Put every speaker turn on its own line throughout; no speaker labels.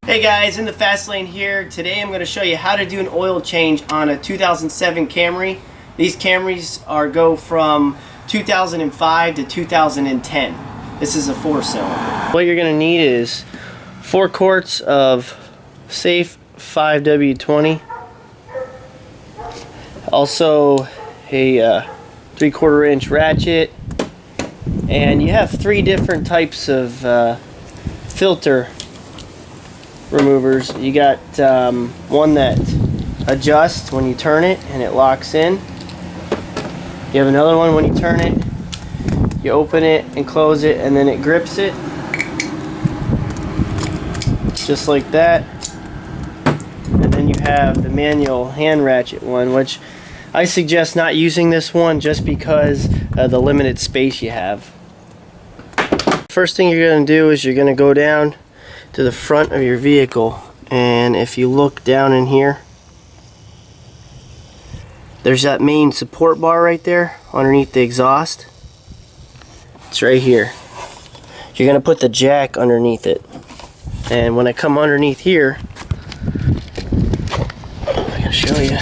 Hey guys, in the fast lane here. Today I'm going to show you how to do an oil change on a 2007 Camry. These Camrys go from 2005 to 2010. This is a 4-cylinder. What you're going to need is 4 quarts of safe 5W20. Also a 3/4 inch ratchet. And you have 3 different types of filter removers. You got one that adjusts when you turn it and it locks in. You have another one when you turn it, you open it and close it and then it grips it. Just like that. And then you have the manual hand ratchet one, which I suggest not using this one just because of the limited space you have. First thing you're going to do is you're going to go down to the front of your vehicle, and if you look down in here, there's that main support bar right there underneath the exhaust. It's right here. You're going to put the jack underneath it, and when I come underneath here, I'm going to show you.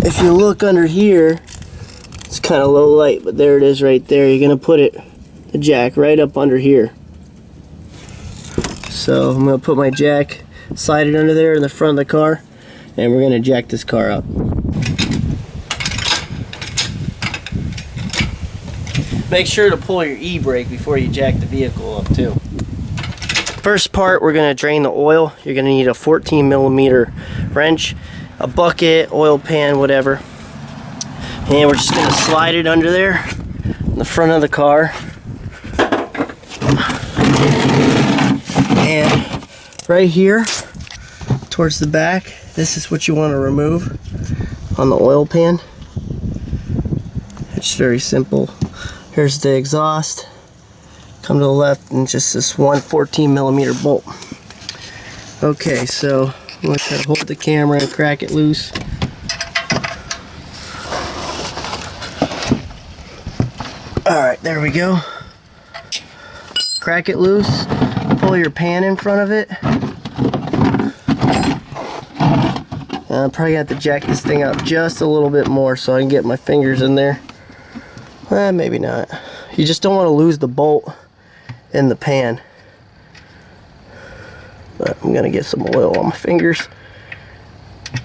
If you look under here, it's kind of low light, but there it is right there. You're going to put the jack right up under here. So I'm going to put my jack, slide it under there in the front of the car, and we're going to jack this car up. Make sure to pull your e-brake before you jack the vehicle up too. First part, we're going to drain the oil. You're going to need a 14mm wrench, a bucket, oil pan, whatever. And we're just going to slide it under there in the front of the car. And right here towards the back, this is what you want to remove on the oil pan. It's very simple. Here's the exhaust. Come to the left and just this one 14mm bolt. Okay, so I'm going to try to hold the camera and crack it loose. Alright, there we go. Crack it loose. Pull your pan in front of it. I'm probably going to have to jack this thing up just a little bit more so I can get my fingers in there. Maybe not. You just don't want to lose the bolt in the pan. But I'm going to get some oil on my fingers.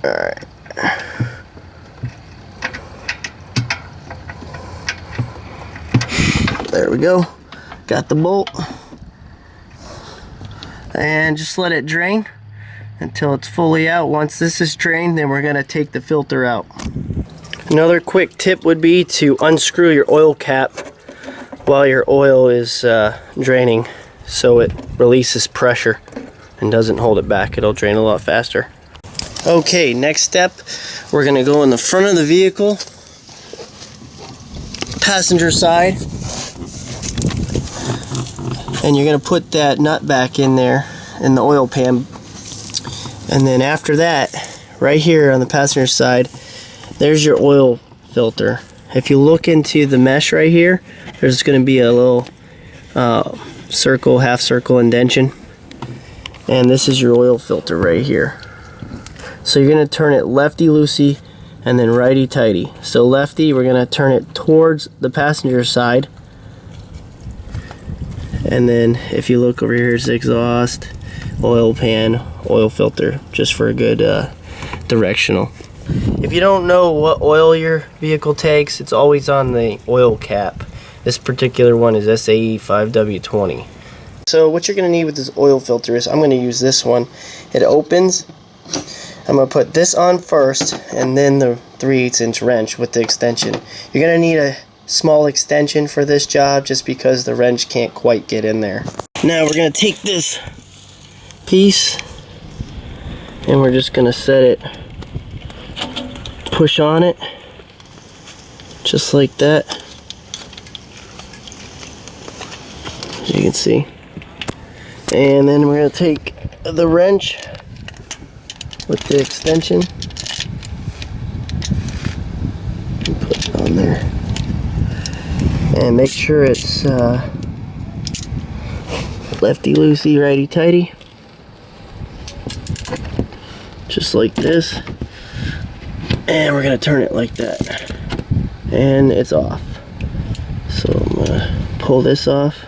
Alright. There we go. Got the bolt. And just let it drain until it's fully out. Once this is drained, then we're going to take the filter out. Another quick tip would be to unscrew your oil cap while your oil is draining, so it releases pressure and doesn't hold it back. It'll drain a lot faster. Okay, next step, we're going to go in the front of the vehicle, passenger side. And you're going to put that nut back in there in the oil pan. And then after that, right here on the passenger side, there's your oil filter. If you look into the mesh right here, there's going to be a little circle, half circle indentation. And this is your oil filter right here. So you're going to turn it lefty-loosey and then righty-tighty. So lefty, we're going to turn it towards the passenger side. And then if you look over here, here's the exhaust, oil pan, oil filter, just for a good directional. If you don't know what oil your vehicle takes, it's always on the oil cap. This particular one is SAE 5W20. So what you're going to need with this oil filter is, I'm going to use this one. It opens. I'm going to put this on first and then the 3/8 inch wrench with the extension. You're going to need a small extension for this job just because the wrench can't quite get in there. Now we're going to take this piece and we're just going to set it, push on it just like that, as you can see. And then we're going to take the wrench with the extension and put it on there. And make sure it's lefty loosey, righty tighty, just like this, and we're gonna turn it like that, and it's off. So I'm gonna pull this off,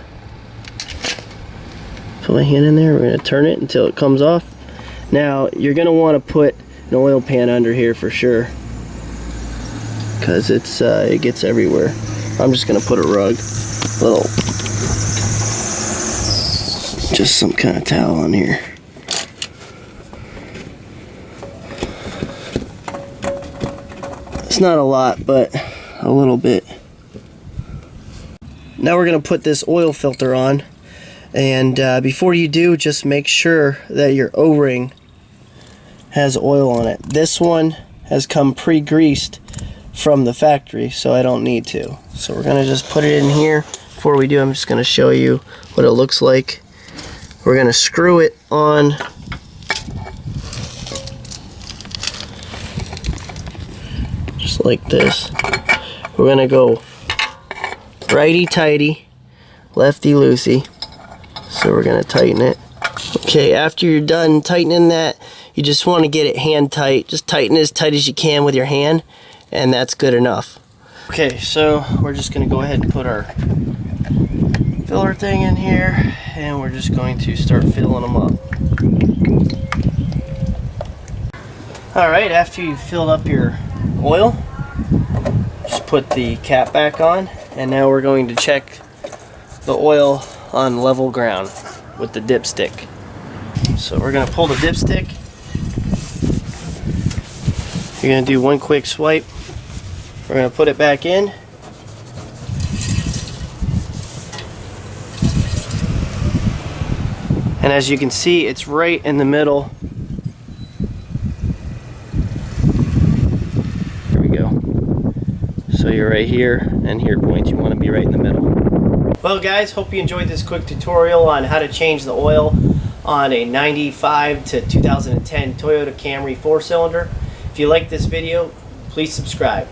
put my hand in there, we're gonna turn it until it comes off. Now you're gonna want to put an oil pan under here for sure, because it gets everywhere. I'm just gonna put a rug, just some kind of towel on here. It's not a lot, but a little bit. Now we're gonna put this oil filter on, and before you do, just make sure that your O-ring has oil on it. This one has come pre-greased from the factory, so I don't need to. So we're gonna just put it in here. Before we do, I'm just gonna show you what it looks like. We're gonna screw it on just like this. We're gonna go righty tighty, lefty loosey. So we're gonna tighten it. Okay, after you're done tightening that, you just want to get it hand tight. Just tighten it as tight as you can with your hand, and that's good enough. Okay, so we're just gonna go ahead and put our filler thing in here, and we're just going to start filling them up. Alright, after you've filled up your oil, just put the cap back on, and now we're going to check the oil on level ground with the dipstick. So we're going to pull the dipstick. You're going to do one quick swipe. We're going to put it back in. And as you can see, it's right in the middle. There we go. So you're right here, and here points. You want to be right in the middle. Well guys, hope you enjoyed this quick tutorial on how to change the oil on a 95 to 2010 Toyota Camry 4-cylinder. If you like this video, please subscribe.